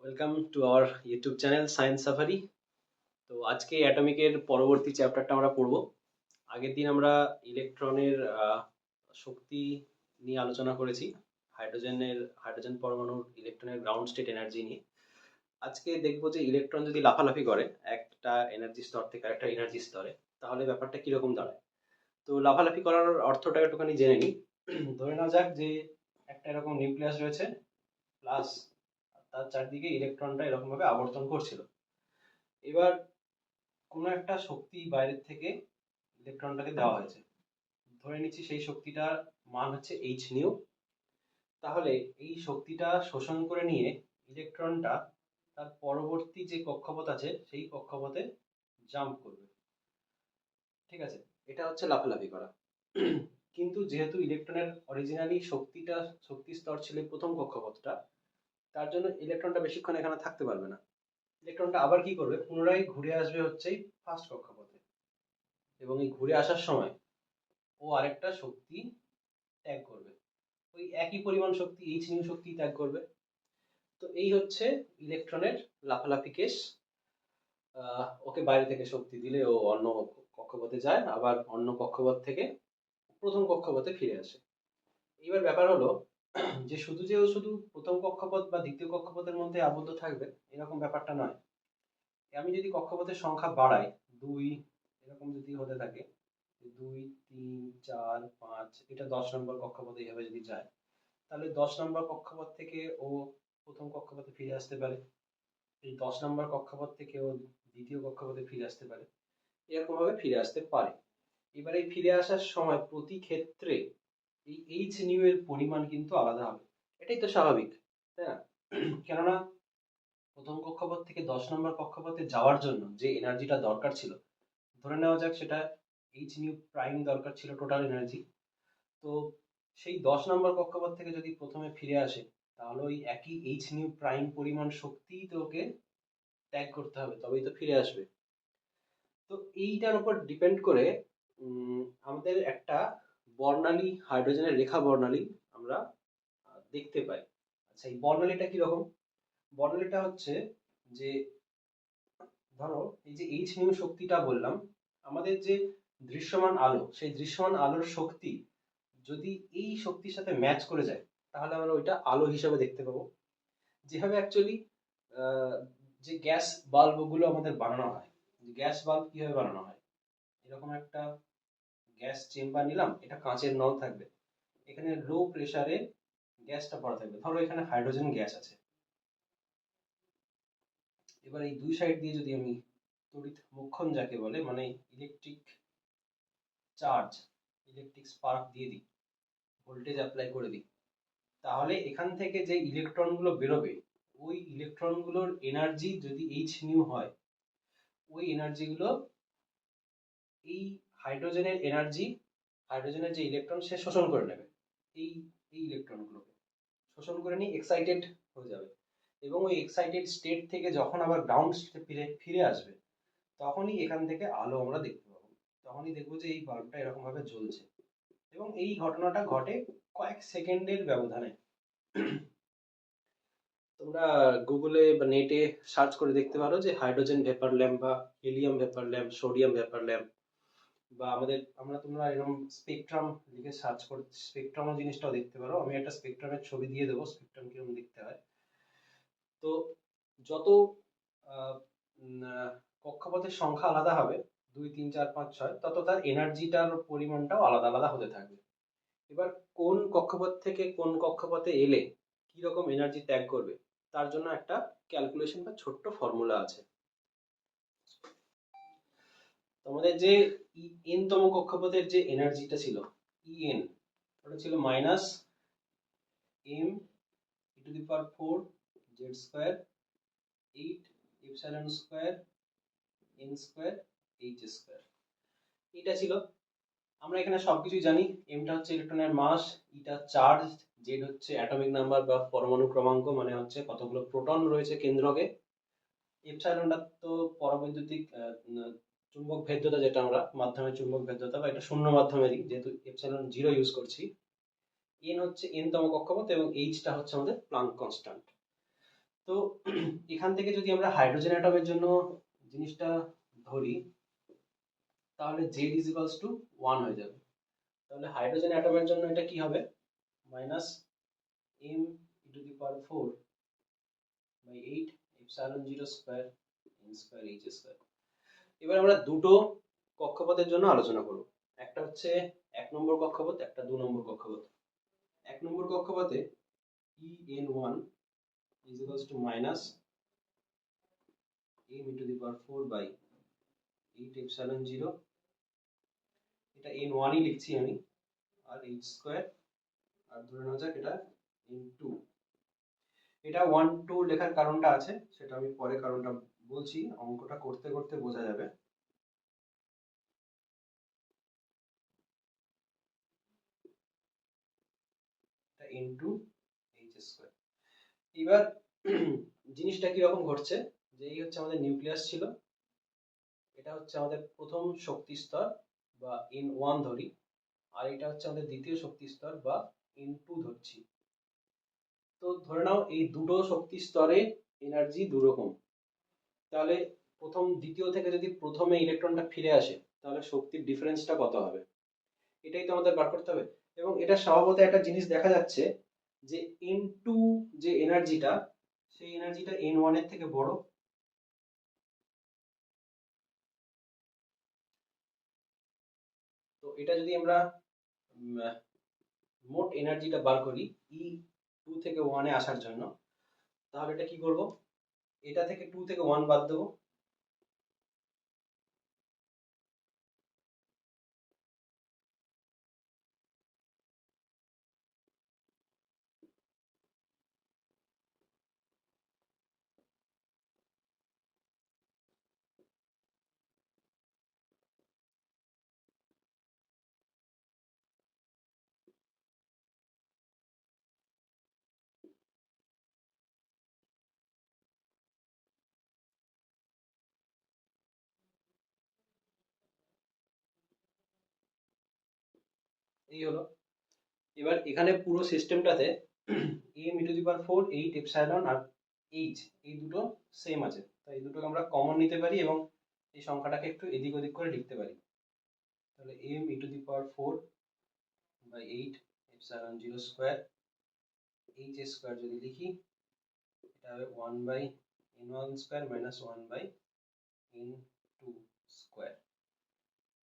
Welcome to our YouTube channel science safari. তো আজকে অ্যাটমিকের পরবর্তী চ্যাপ্টারটা আমরা পড়ব। আগের দিন আমরা ইলেকট্রনের শক্তি নিয়ে আলোচনা করেছি, হাইড্রোজেন পরমাণুর ইলেকট্রনের গ্রাউন্ড স্টেট এনার্জি নিয়ে। আজকে দেখব যে ইলেকট্রন যদি লাফালাফি করে একটা এনার্জি স্তর থেকে আরেকটা এনার্জি স্তরে, তাহলে ব্যাপারটা কিরকম দাঁড়ায়। তো লাফালাফি করার অর্থটা একটুখানি জেনে নিই। ধরে নেওয়া যাক যে একটা এরকম নিউক্লিয়াস রয়েছে, প্লাস তার চারদিকে ইলেকট্রনটা এরকম ভাবে আবর্তন করছিল। এবার কোনো একটা শক্তি বাইরের থেকে ইলেকট্রনটাকে দেওয়া হয়েছে, ধরে নিচ্ছি সেই শক্তিটার মান হচ্ছে এইচ নিউ। তাহলে এই শক্তিটা শোষণ করে নিয়ে ইলেকট্রনটা তার পরবর্তী যে কক্ষপথ আছে সেই কক্ষপথে জাম্প করবে। ঠিক আছে, এটা হচ্ছে লাফালাফি করা। কিন্তু যেহেতু ইলেকট্রনের অরিজিনালি শক্তি স্তর ছিল প্রথম কক্ষপথটা, তার জন্য ইলেকট্রনটা বেশিক্ষণ এখানে থাকতে পারবে না। ইলেকট্রনটা আবার কি করবে, পুনরায় ঘুরে আসবে হচ্ছে ফার্স্ট কক্ষপথে, এবং এই ঘুরে আসার সময় ও আরেকটা শক্তি ত্যাগ করবে, ওই একই পরিমাণ শক্তি এইচ নিউ শক্তি ত্যাগ করবে। তো এই হচ্ছে ইলেকট্রনের লাফালাফি কেস। ওকে বাইরে থেকে শক্তি দিলে ও অন্য কক্ষপথে যায়, আবার অন্য কক্ষপথ থেকে প্রথম কক্ষপথে ফিরে আসে। এবার ব্যাপার হলো যে ও শুধু প্রথম কক্ষপথ বা দ্বিতীয় কক্ষপথের মধ্যে আবদ্ধ থাকবে এরকম ব্যাপারটা নয়। আমি যদি কক্ষপথের সংখ্যা বাড়াই, 2 এরকম যদি হতে থাকে, 2, 3, 4, 5, এটা 10 নম্বর কক্ষপথে এইভাবে যদি যায়, তাহলে 10 নম্বর কক্ষপথ থেকে ও প্রথম কক্ষপথে ফিরে আসতে পারে। এই 10 নম্বর কক্ষপথ থেকে ও দ্বিতীয় কক্ষপথে ফিরে আসতে পারে, এরকম ভাবে ফিরে আসতে পারে। এবার এই ফিরে আসার সময় প্রতি ক্ষেত্রে এই এইচ নিউ এর পরিমাণ কিন্তু আলাদা হবে। এটাই তো স্বাভাবিক, তাই না? কেননা প্রথম কক্ষপথ থেকে 10 নম্বর কক্ষপথে যাওয়ার জন্য যে এনার্জিটা দরকার ছিল, ধরে নেওয়া যাক সেটা এইচ নিউ প্রাইম দরকার ছিল, টোটাল এনার্জি। তো সেই 10 নম্বর কক্ষপথ থেকে যদি প্রথমে ফিরে আসে, তাহলে ওই একই এইচ নিউ প্রাইম পরিমাণ শক্তিই তো ওকে ত্যাগ করতে হবে, তবেই তো ফিরে আসবে। তো এইটার উপর ডিপেন্ড করে আমাদের একটা বর্ণালী, হাইড্রোজেনের রেখা বর্ণালী আমরা দেখতে পাই। আচ্ছা, এই বর্ণালীটা কিরকম? বর্ণালীটা হচ্ছে যে, ধরো এই যে এইচ নিউ শক্তিটা বললাম, আমাদের যে দৃশ্যমান আলো, সেই দৃশ্যমান আলোর শক্তি যদি এই শক্তির সাথে ম্যাচ করে যায়, তাহলে আমরা ওইটা আলো হিসাবে দেখতে পাবো। যেভাবে অ্যাকচুয়ালি যে গ্যাস বাল্ব গুলো আমাদের বানানো হয়, গ্যাস বাল্ব কিভাবে বানানো হয়, এরকম একটা গ্যাস চেম্বার নিলাম, এটা কাঁচের নল থাকবে, এখানে লো প্রেসারে গ্যাসটা ভরা থাকবে, ধরো এখানে হাইড্রোজেন গ্যাস আছে। এবার এই দুই সাইড দিয়ে যদি আমি তড়িৎ মোক্ষণ যাকে বলে, মানে ইলেকট্রিক চার্জ, ইলেকট্রিক স্পার্ক দিয়ে দিই, ভোল্টেজ অ্যাপ্লাই করে দিই, তাহলে এখান থেকে যে ইলেকট্রন গুলো বেরোবে, ওই ইলেকট্রন গুলোর এনার্জি যদি এইচ নিউ হয়, ওই এনার্জি গুলো এই হাইড্রোজেনের এনার্জি, হাইড্রোজেনের যে ইলেকট্রন সে শোষণ করে নেবে। এই এই ইলেকট্রন গুলোকে শোষণ করে নিয়ে এক্সাইটেড হয়ে যাবে, এবং ওই এক্সাইটেড স্টেট থেকে যখন আবার গ্রাউন্ড স্টেটে ফিরে ফিরে আসবে, তখনই এখান থেকে আলো আমরা দেখতে পাবো। তখনই দেখবো যে এই বাল্বটা এরকম ভাবে জ্বলছে, এবং এই ঘটনাটা ঘটে কয়েক সেকেন্ডের ব্যবধানে। তোমরা গুগলে বা নেটে সার্চ করে দেখতে পারো যে হাইড্রোজেন ভেপার ল্যাম্প বা helium vapour lamp, sodium vapour lamp, বা তোমরা এরকম স্পেকট্রাম লিখে সার্চ করে স্পেকট্রাম জিনিসটাও দেখতে পারো। আমি একটা স্পেকট্রামের ছবি দিয়ে দেবো, স্পেকট্রাম কিরকম দেখতে হয়। তো যত আহ, কক্ষপথের সংখ্যা আলাদা হবে, 2, 3, 4, 5, 6, তত তার এনার্জিটার পরিমাণটাও আলাদা আলাদা হতে থাকবে। এবার কোন কক্ষপথ থেকে কোন কক্ষপথে এলে কি রকম এনার্জি ত্যাগ করবে, তার জন্য একটা ক্যালকুলেশন বা ছোট্ট ফর্মুলা আছে। তোমাদের যে এন তম কক্ষপথের যে এনার্জিটা ছিল, ইএন, ওটা ছিল minus M E to the power 4 Z square 8 epsilon square N square H square. এটা ছিল। আমরা এখানে সবকিছুই জানি। এমটা হচ্ছে ইলেকট্রনের মাস, ইটা চার্জ, জেড হচ্ছে অ্যাটমিক নাম্বার বা পরমাণু ক্রমাঙ্ক, মানে হচ্ছে কতগুলো প্রোটন রয়েছে কেন্দ্রকে। এপসাইলনটা তো পরবৈদ্যুতিক চুম্বক ভেদ্যতা, যেটা আমরা মাধ্যমে চুম্বক ভেদ্যতা, বা এটা শূন্য মাধ্যমেরই, যেহেতু এপসাইলন 0 ইউজ করছি। এন হচ্ছে এন তম কক্ষপথ, এবং এইচটা হচ্ছে আমাদের প্লাঙ্ক কনস্ট্যান্ট। তো এখান থেকে যদি আমরা হাইড্রোজেন অ্যাটমের জন্য জিনিসটা ধরি, তাহলে z ইজ ইকুয়ালস টু 1 হয়ে যাবে। তাহলে হাইড্রোজেন অ্যাটমের জন্য এটা কি হবে, minus m e to the power 4 by 8 epsilon 0 square n square h square. এবার আমরা দুটো কক্ষপথের জন্য আলোচনা করব। একটা হচ্ছে 1 নম্বর কক্ষপথ, একটা 2 নম্বর কক্ষপথ। 1 নম্বর কক্ষপথে en1 is equals to minus m into the power 4 by 8 epsilon 0, এটা n1 ই লিখছি আমি, আর h স্কয়ার, আর ধরে নেওয়া যাক এটা n2। এটা 1 2 লেখার কারণটা আছে, সেটা আমি পরে কারণটা বলছি, অঙ্কটা করতে করতে বোঝা যাবে। এটা n2 h স্কয়ার। এবার জিনিসটা কি রকম ঘটছে, যে এই হচ্ছে আমাদের নিউক্লিয়াস ছিল, এটা হচ্ছে আমাদের প্রথম শক্তি স্তর বা n1 ধরি, আর এটা হচ্ছে আমাদের দ্বিতীয় শক্তি স্তর বা n2 ধরছি। তো ধরে নাও এই দুটো শক্তি স্তরে এনার্জি দুরকম, তাহলে প্রথম দ্বিতীয় থেকে যদি প্রথমে ইলেকট্রনটা ফিরে আসে, তাহলে শক্তির ডিফারেন্সটা কত হবে, এটাই তো আমাদের বার করতে হবে। এবং এটা স্বভাবত একটা জিনিস দেখা যাচ্ছে যে n2 যে এনার্জিটা, সেই এনার্জিটা n1 এর থেকে বড়। তো এটা যদি আমরা মোট এনার্জিটা বার করি E2 থেকে 1 এ আসার জন্য, তাহলে এটা কি করব, এটা থেকে 2 থেকে 1 বাদ দেবো, এই হলো। এবার এখানে পুরো সিস্টেমটাতে m e to the power 4 8 epsilon আর h এই দুটো সেম আছে, তাই এই দুটোকে আমরা কমন নিতে পারি এবং এই সংখ্যাটাকে একটু এদিক ওদিক করে লিখতে পারি। তাহলে m e to the power 4 by 8 epsilon 0 square h square যদি লিখি, এটা হবে 1 by n1 square minus 1 by n2 square.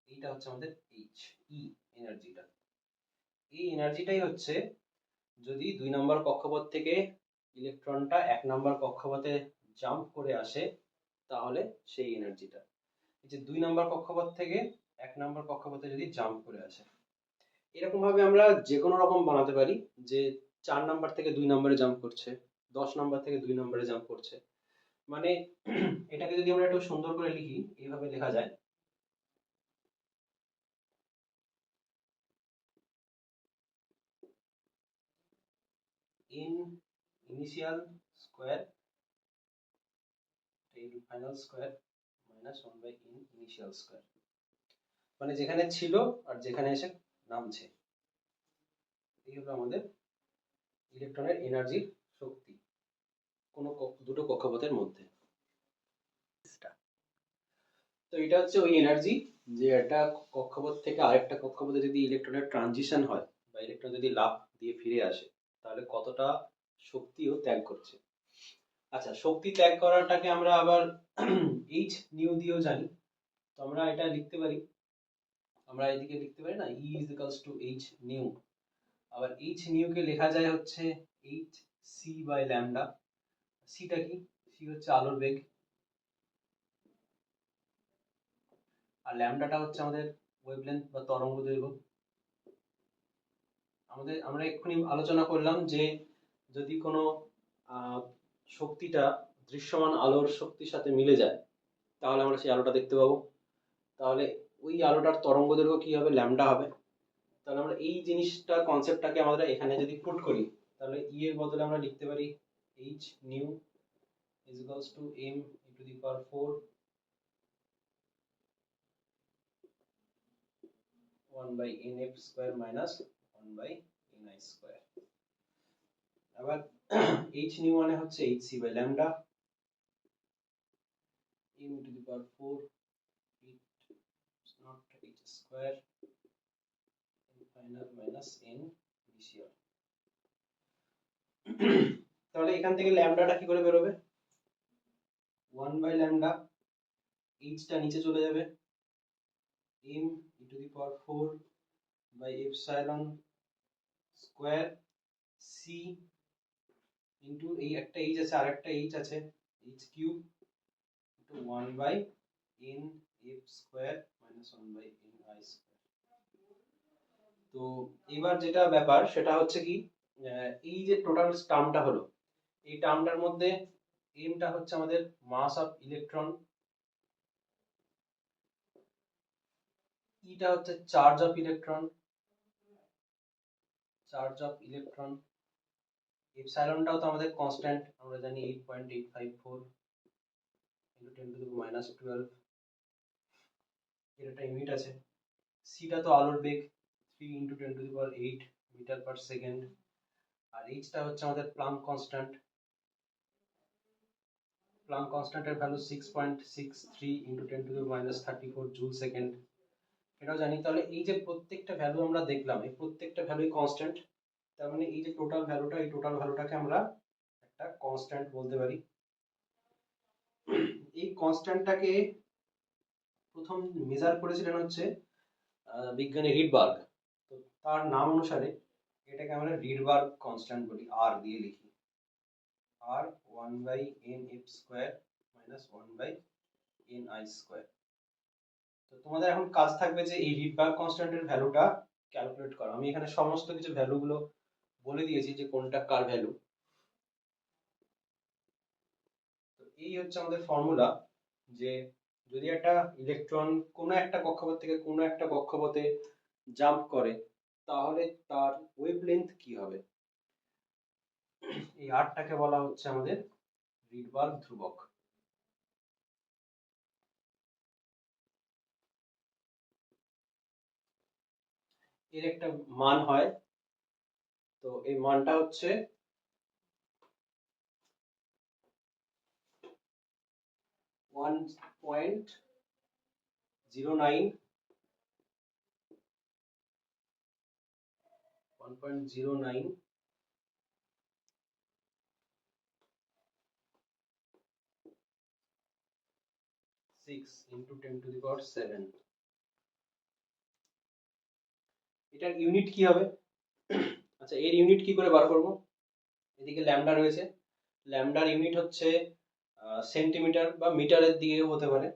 এইটা হচ্ছে আমাদের h e এনার্জিটা। এই এনার্জিটাই হচ্ছে, যদি 2 নম্বর কক্ষপথ থেকে ইলেকট্রনটা 1 নম্বর কক্ষপথে জাম্প করে আসে, তাহলে সেই এনার্জিটা। এই যে 2 নম্বর কক্ষপথ থেকে 1 নম্বর কক্ষপথে যদি জাম্প করে আসে, এরকম ভাবে আমরা যে কোনো রকম বানাতে পারি, যে 4 নাম্বার থেকে 2 নম্বরে জাম্প করছে, 10 নাম্বার থেকে 2 নম্বরে জাম্প করছে। মানে এটাকে যদি আমরা একটু সুন্দর করে লিখি, এইভাবে লেখা যায়, in initial square into final square minus 1 by in initial square, মানে যেখানে ছিল আর যেখানে এসে নামছে। এই হলো আমাদের ইলেকট্রনের এনার্জির শক্তি কোনো দুটো কক্ষপথের মধ্যে। তো এটা হচ্ছে ওই এনার্জি, যে একটা কক্ষপথ থেকে আরেকটা কক্ষপথে যদি ইলেকট্রনের ট্রানজিশন হয় বা ইলেকট্রন যদি লাফ দিয়ে ফিরে আসে, তাহলে কতটা শক্তিও ত্যাগ করছে। আচ্ছা, শক্তি ত্যাগ করাটাকে আমরা আবার এইচ নিউ দিয়েও জানি। তো আমরা এটা লিখতে পারি, আমরা এদিকে লিখতে পারি না, E is equals to H new. আবার H নিউ কে লেখা যায় হচ্ছে H c বাই ল্যামডা। সিটা কি, সি হচ্ছে আলোর বেগ, আর ল্যামডাটা হচ্ছে আমাদের ওয়েভলেন্থ বা তরঙ্গ দৈর্ঘ্য। আমরা এক্ষুনি আলোচনা করলাম যে যদি কোনো শক্তিটা দৃশ্যমান আলোর শক্তির সাথে মিলে যায়, তাহলে আমরা সেই আলোটা দেখতে পাবো। তাহলে ওই আলোটার তরঙ্গ দৈর্ঘ্য কি হবে, ল্যামডা হবে। তাহলে আমরা এই জিনিসটা, কনসেপ্টটাকে আমরা এখানে যদি পুট করি, তাহলে ই এর বদলে আমরা লিখতে পারি H nu is equals to M into the power 4 1 by nf square minus 1 by ni square. আবার h নিউ মানে হচ্ছে hc by lambda m to the power 4 it's not h square n final minus n initial. তাহলে এখান থেকে ল্যামডাটা কি করে বেরোবে? 1 by lambda, h টা নিচে চলে যাবে, m e to the power 4 by epsilon square c into এই একটা h আছে আর একটা h আছে h cube into 1 by n f square minus 1 by n i square. তো এবার যেটা ব্যাপার সেটা হচ্ছে কি, এই যে টোটাল টার্মটা হলো, এই টার্মটার মধ্যে m টা হচ্ছে আমাদের মাস অফ ইলেকট্রন, e টা হচ্ছে চার্জ অফ ইলেকট্রন, এপসাইলনটাও তো আমাদের কনস্ট্যান্ট, আমরা জানি 8.854 ইনটু 10 টু দি মাইনাস 12, এর একটা ইউনিট আছে। সি টা তো আলোর বেগ 3 into 10 to the power 8 metre per second, আর এইচ টা হচ্ছে আমাদের প্লাঙ্ক কনস্ট্যান্ট, প্লাঙ্ক কনস্ট্যান্টের value 6.63 into 10 to the minus 34 joule second, এটাও জানি। তাহলে এই যে প্রত্যেকটা ভ্যালু আমরা দেখলাম, এই প্রত্যেকটা ভ্যালুই কনস্ট্যান্ট, তার মানে এই যে টোটাল ভ্যালুটা, এই টোটাল ভ্যালুটাকে আমরা একটা কনস্ট্যান্ট বলতে পারি। এই কনস্ট্যান্টটাকে প্রথম মেজার করেছিলেন হচ্ছে বিজ্ঞানী রিডবার্গ। তো তার নাম অনুসারে এটাকে আমরা রিডবার্গ কনস্ট্যান্ট বলি, আর দিয়ে লিখি, R 1 by N F square minus 1 by N I square. তো তোমাদের এখন কাজ থাকবে যে এই রিডবার্গ কনস্ট্যান্টের ভ্যালুটা ক্যালকুলেট করা। আমি এখানে সমস্ত কিছু ভ্যালুগুলো বলে দিয়েছি যে কোনটা কার ভ্যালু। তো এই হচ্ছে আমাদের ফর্মুলা, যে যদি একটা ইলেকট্রন কোনো একটা কক্ষপথ থেকে কোনো একটা কক্ষপথে জাম্প করে তাহলে তার ওয়েভলেন্থ কি হবে। এই আরটাকে বলা হচ্ছে আমাদের রিডবার্গ ধ্রুবক। এর একটা মান হয়, তো এই মানটা হচ্ছে 1.09 6 ইনটু 10 টু দি পাওয়ার 7। এটার ইউনিট কি হবে? আচ্ছা, এর ইউনিট কি করে বার করব? এদিকে ল্যামডা রয়েছে, ল্যামডার ইউনিট হচ্ছে সেন্টিমিটার বা মিটারের দিকেও হতে পারে।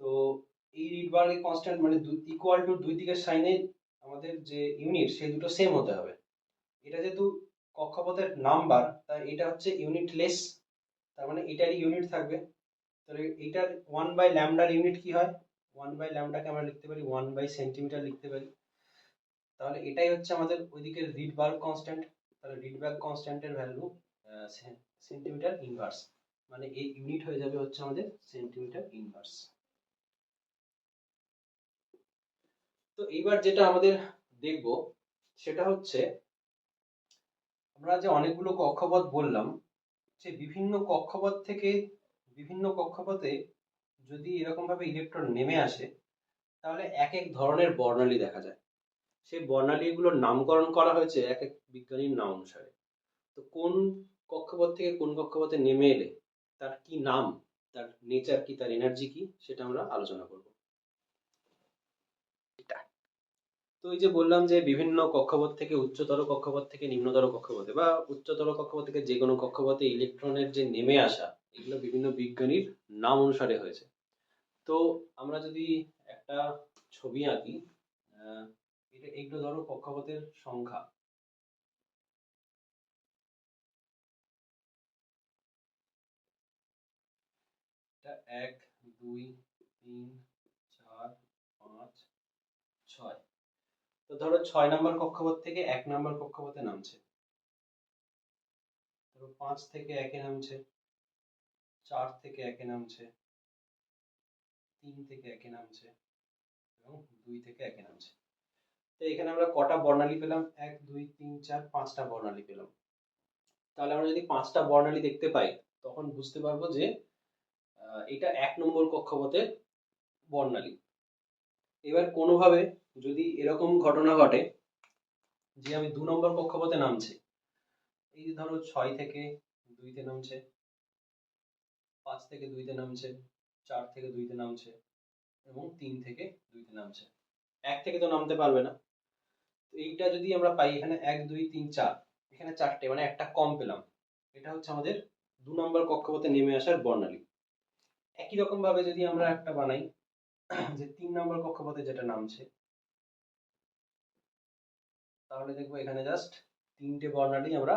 তো এই রিডবার্গ কনস্ট্যান্ট মানে ইকুয়াল টু দুই দিকের সাইনে আমাদের যে ইউনিট সেই দুটো সেম হতে হবে। এটা যেহেতু কক্ষপথের নাম্বার, তাই এটা হচ্ছে ইউনিটলেস, তার মানে এটারই ইউনিট থাকবে। তাহলে এটার 1 বাই ল্যামডার ইউনিট কি হয়? 1 বাই ল্যামডাকে আমরা লিখতে পারি 1 বাই সেন্টিমিটার লিখতে পারি। তাহলে এটাই হচ্ছে আমাদের ওইদিকের রিডবার্গ কনস্ট্যান্ট। তাহলে রিডবার্গ কনস্ট্যান্টের ভ্যালু সেন্টিমিটার ইনভার্স, মানে এই ইউনিট হয়ে যাবে হচ্ছে আমাদের সেন্টিমিটার ইনভার্স। তো এইবার যেটা আমাদের দেখব সেটা হচ্ছে, আমরা যে অনেকগুলো কক্ষপথ বললাম, যে বিভিন্ন কক্ষপথ থেকে বিভিন্ন কক্ষপথে যদি এরকম ভাবে ইলেকট্রন নেমে আসে তাহলে এক এক ধরনের বর্ণালী দেখা যায়। সেই বর্ণালীগুলোর নামকরণ করা হয়েছে এক এক বিজ্ঞানীর নাম অনুসারে। তো কোন কক্ষপথ থেকে কোন কক্ষপথে নেমে এলে তার কি নাম, তার নেচার কি, তার এনার্জি কি, সেটা আমরা আলোচনা করব। তো এই যে বললাম যে বিভিন্ন কক্ষপথ থেকে উচ্চতর কক্ষপথ থেকে নিম্নতর কক্ষপথে বা উচ্চতর কক্ষপথ থেকে যে কোনো কক্ষপথে ইলেকট্রনের যে নেমে আসা, এগুলো বিভিন্ন বিজ্ঞানীর নাম অনুসারে হয়েছে। তো আমরা যদি একটা ছবি আঁকি, এটা এগুলো ধরো কক্ষপথের সংখ্যা, এটা 1 2 3 4 5 6। তো ধরো 6 নম্বর কক্ষপথ থেকে 1 নম্বর কক্ষপথে নামছে, ধরো 5 থেকে 1 এ নামছে, 4 থেকে 1 এ নামছে, 3 থেকে 1 এ নামছে এবং 2 থেকে 1 এ নামছে। তো এখানে আমরা কটা বর্ণালী পেলাম? 1 2 3 4 5টা বর্ণালী পেলাম। তাহলে আমরা যদি 5টা বর্ণালী দেখতে পাই তখন বুঝতে পারবো যে এটা 1 নম্বর কক্ষপথের বর্ণালী। এবার কোনোভাবে যদি এরকম ঘটনা ঘটে যে আমি 2 নম্বর কক্ষপথে নামছি, এই যে ধরো 6 থেকে 2তে নামছে, 5 থেকে 2তে নামছে, 4 থেকে 2তে নামছে এবং 3 থেকে 2তে নামছে, 1 থেকে তো নামতে পারবে না। তো এইটা যদি আমরা পাই এখানে 1 2 3 4, এখানে 4টে মানে একটা কম পেলাম, এটা হচ্ছে আমাদের 2 নম্বর কক্ষপথে নেমে আসার বর্ণালী। একই রকম ভাবে যদি আমরা একটা বানাই যে 3 নম্বর কক্ষপথে যেটা নামছে, তাহলে দেখবো এখানে জাস্ট 3টে বর্ণালী আমরা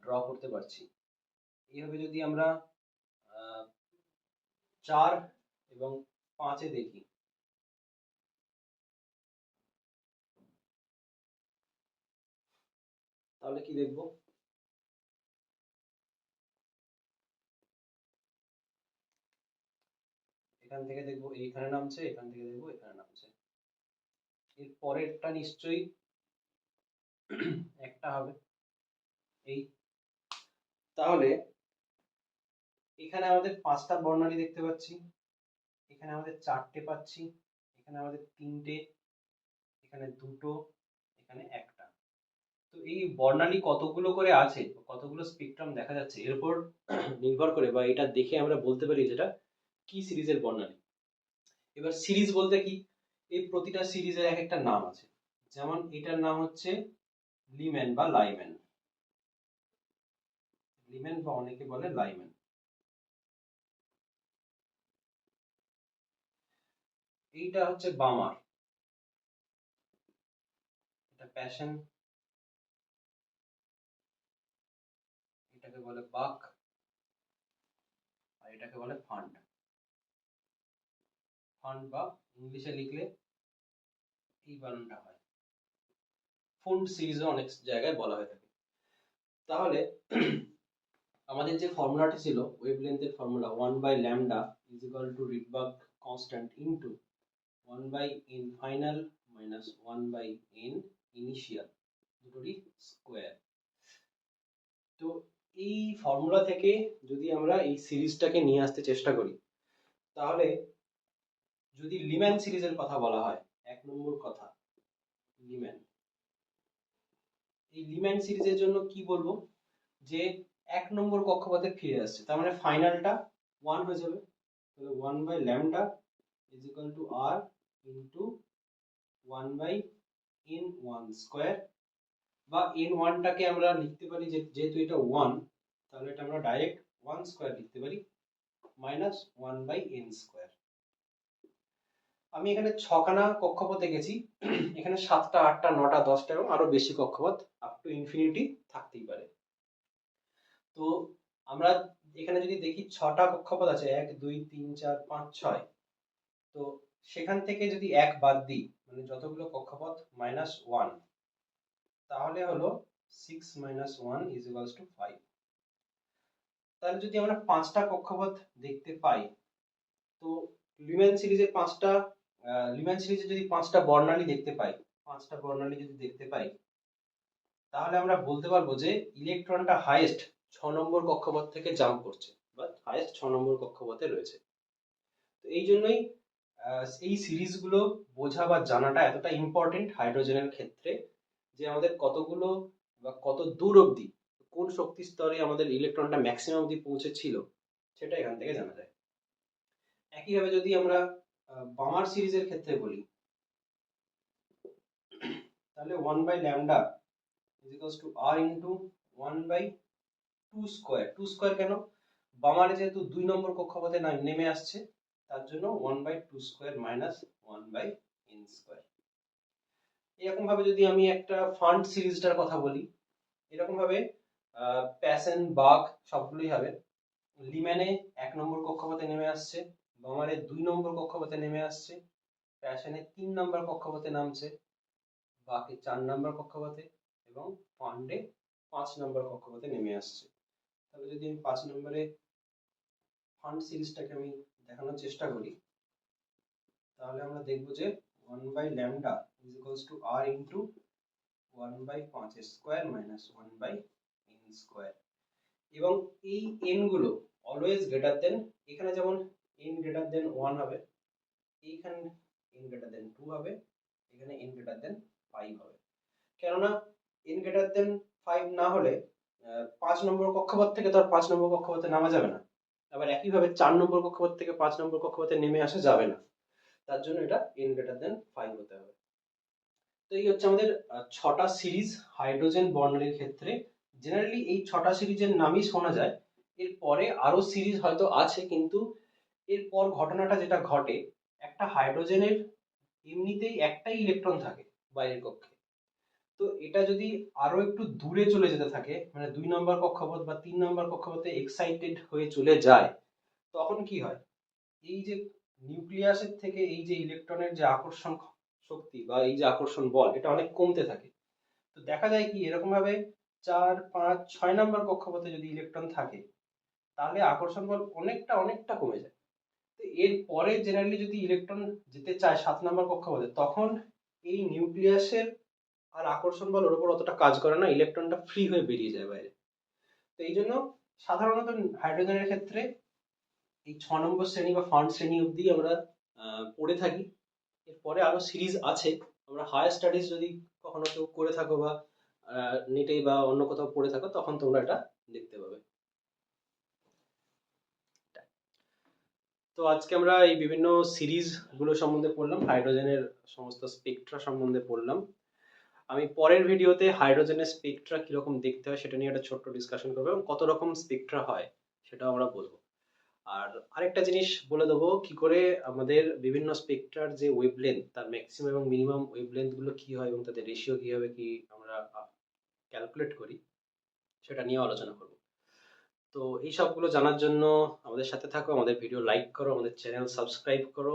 ড্র করতে পারছি। এইভাবে যদি আমরা 4 এবং 5-এ দেখি, তাহলে কি দেখবো, এখান থেকে দেখবো এইখানে নামছে, এখান থেকে দেখবো এখানে নামছে। এর পরেরটা নিশ্চয়ই একটা হবে এই। তাহলে এখানে আমাদের 5টা বর্ণালী দেখতে পাচ্ছি, এখানে আমাদের 4টে পাচ্ছি, এখানে আমাদের 3টে, এখানে 2টো, এখানে একটা। তো এই বর্ণালী কতগুলো করে আছে, কতগুলো স্পেকট্রাম দেখা যাচ্ছে, এর উপর নির্ভর করে বা এটা দেখে আমরা বলতে পারি যেটা কি সিরিজের বর্ণালী। এবার সিরিজ বলতে কি, এই প্রতিটা সিরিজের এক একটা নাম আছে। যেমন এটার নাম হচ্ছে লিম্যান বা লাইম্যান, লিম্যান বা অনেকে বলে লাইম্যান। এইটা হচ্ছে বামার, এটা প্যাশন, এটাকে বলে বাক, আর এটাকে বলে ফান্ড। ফান্ড বা ইংলিশে লিখলে এই বানানটা হয়। ফুন্ড সিরিজও অনেক জায়গায় বলা হয়ে থাকে। তাহলে আমাদের যে ফর্মুলাটা ছিল ওয়েভলেন্থের formula 1/λ is equal to Rydberg constant into 1/n final minus 1/n initial দুটোরই স্কোয়ার। তো এই ফর্মুলা থেকে যদি আমরা এই সিরিজটাকে নিয়ে আসতে চেষ্টা করি, তাহলে যদি লিম্যান সিরিজের কথা বলা হয়, 1 নম্বর কথা লিম্যান, এই লিম্যান সিরিজের জন্য কি বলবো, যে 1 নম্বর কক্ষপথে ফিরে আসছে, তার মানে ফাইনালটা 1 হয়ে যাবে। তাহলে 1/λ is equal to r into 1/n1 square, বা n1 টাকে আমরা লিখতে পারি যেহেতু এটা 1, তাহলে এটা আমরা ডাইরেক্ট 1 স্কয়ার লিখতে পারি মাইনাস 1/n স্কয়ার। আমি এখানে 6খানা কক্ষপথ এঁকেছি, এখানে 7টা 8টা 9টা 10টা এবং আরো বেশি কক্ষপথ আপ টু ইনফিনিটি থাকতেই পারে। তো আমরা এখানে যদি দেখি 6টা কক্ষপথ আছে, 1 2 3 4 5 6, তো সেখান থেকে যদি 1 বাদ দিই মানে যতগুলো কক্ষপথ -1, তাহলে হলো 6 - 1 = 5। তাহলে যদি আমরা 5টা কক্ষপথ দেখতে পাই, তো লিম্যান সিরিজে 5টা লিম্যান সিরিজে যদি 5টা বর্ণালী দেখতে পাই, 5টা বর্ণালী যদি দেখতে পাই, তাহলে আমরা বলতে পারবো যে ইলেকট্রনটা হাইয়েস্ট 6 নম্বর কক্ষপথ থেকে জাম্প করছে বা হাইয়েস্ট 6 নম্বর কক্ষপথে রয়েছে। তো এই জন্যই এই সিরিজগুলো বোঝা বা জানাটা এতটা ইম্পর্টেন্ট হাইড্রোজেনের ক্ষেত্রে, যে আমাদের কতগুলো বা কত দূর অবধি কোন শক্তি স্তরে আমাদের ইলেকট্রনটা ম্যাক্সিমাম অবধি পৌঁছেছিল সেটা এখান থেকে জানা যায়। একইভাবে যদি আমরা বামার সিরিজের ক্ষেত্রে বলি, তাহলে 1/λ is equal to r into 1/2 square. 2 square কেন, বামারে যেহেতু 2 নম্বর কক্ষপথে নেমে আসছে, তার জন্য 1/2 স্কয়ার মাইনাস 1/n স্কয়ার। এরকম ভাবে যদি আমি একটা ফান্ড সিরিজটার কথা বলি, এরকম ভাবে প্যাশন বাক সবগুলোই হবে। লিম্যানে 1 নম্বর কক্ষপথে নেমে আসছে, বামারে 2 নম্বর কক্ষপথে নেমে আসছে, প্যাশনে 3 নম্বর কক্ষপথে নামছে, বাকি 4 নম্বর কক্ষপথে, এবং ফান্ডে 5 নম্বর কক্ষপথে নেমে আসছে। তাহলে যদি আমি 5 নম্বরে ফান্ড সিরিজটাকে আমি দেখানোর চেষ্টা করি, তাহলে আমরা দেখব যে 1/λ is equals to r into 1/5 square minus 1/n square. এবং এই n গুলো অলওয়েজ গ্রেটার দেন, এখানে যেমন n গ্রেটার দেন 1 হবে, এইখানে n গ্রেটার দেন 2 হবে, এখানে n গ্রেটার দেন 5 হবে। কেননা n গ্রেটার দেন 5 না হলে 5 নম্বর কক্ষপথ থেকে তো আর 5 নম্বর কক্ষপথে নামা যাবে না, আবার একইভাবে 4 নম্বর কক্ষপথ থেকে 5 নম্বর কক্ষপথে নেমে আসা যাবে না, তার জন্য এটা n গ্রেটার দেন 5 হতে হবে। তো এই হচ্ছে আমাদের 6টা সিরিজ হাইড্রোজেন বর্ণনের ক্ষেত্রে। জেনারেলি এই 6টা সিরিজের নামই শোনা যায়, এরপরে আরো সিরিজ হয়তো আছে, কিন্তু এরপর ঘটনাটা যেটা ঘটে, একটা হাইড্রোজেনের এমনিতেই একটাই ইলেকট্রন থাকে বাইরের কক্ষে, তো এটা যদি আরো একটু দূরে চলে যেতে থাকে, মানে 2 নম্বর কক্ষপথ বা 3 নম্বর কক্ষপথে এক্সাইটেড হয়ে চলে যায়, তখন কি হয়, এই যে নিউক্লিয়াসের থেকে এই যে ইলেকট্রনের যে আকর্ষণ শক্তি বা এই যে আকর্ষণ বল, এটা অনেক কমতে থাকে। তো দেখা যায় কি, এরকম ভাবে 4, 5, 6 নম্বর কক্ষপথে যদি ইলেকট্রন থাকে, তাহলে আকর্ষণ বল অনেকটা অনেকটা কমে যায়। তো এর পরে জেনারেলি যদি ইলেকট্রন যেতে চায় 7 নম্বর কক্ষপথে, তখন এই নিউক্লিয়াসের আর আকর্ষণ বল ওর উপর অতটা কাজ করে না, ইলেকট্রনটা ফ্রি হয়ে বেরিয়ে যায় বাইরে। তো এই জন্য সাধারণত হাইড্রোজেনের ক্ষেত্রে এই 6 নম্বর শ্রেণী বা ফার্ন শ্রেণী অবধি আমরা পড়ে থাকি। এরপরে আরো সিরিজ আছে, আমরা হায়ার স্টাডিজ যদি কখনো কেউ করে থাকো বা নেটে বা অন্য কোথাও পড়ে থাকো, তখন তোমরা এটা দেখতে পাবে। তো আজকে আমরা এই বিভিন্ন সিরিজ গুলো সম্বন্ধে পড়লাম, হাইড্রোজেনের সমস্ত স্পেকট্রা সম্বন্ধে পড়লাম। আমি পরের ভিডিওতে হাইড্রোজেনের স্পেকট্রা কিরকম দেখতে হয় সেটা নিয়ে একটা ছোট্ট ডিসকাশন করবো, এবং কত রকম স্পেকট্রা হয় সেটাও আমরা বলবো। আর আরেকটা জিনিস বলে দেবো, কি করে আমাদের বিভিন্ন স্পেকট্রার যে ওয়েভলেন্থ, তার ম্যাক্সিমাম এবং মিনিমাম ওয়েভলেন্থ গুলো কি হয় এবং তাদের রেশিও কিভাবে কি আমরা ক্যালকুলেট করি, সেটা নিয়ে আলোচনা করব। তো এই সবগুলো জানার জন্য আমাদের সাথে থাকো, আমাদের ভিডিও লাইক করো, আমাদের চ্যানেল সাবস্ক্রাইব করো।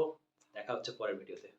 দেখা হচ্ছে পরের ভিডিওতে।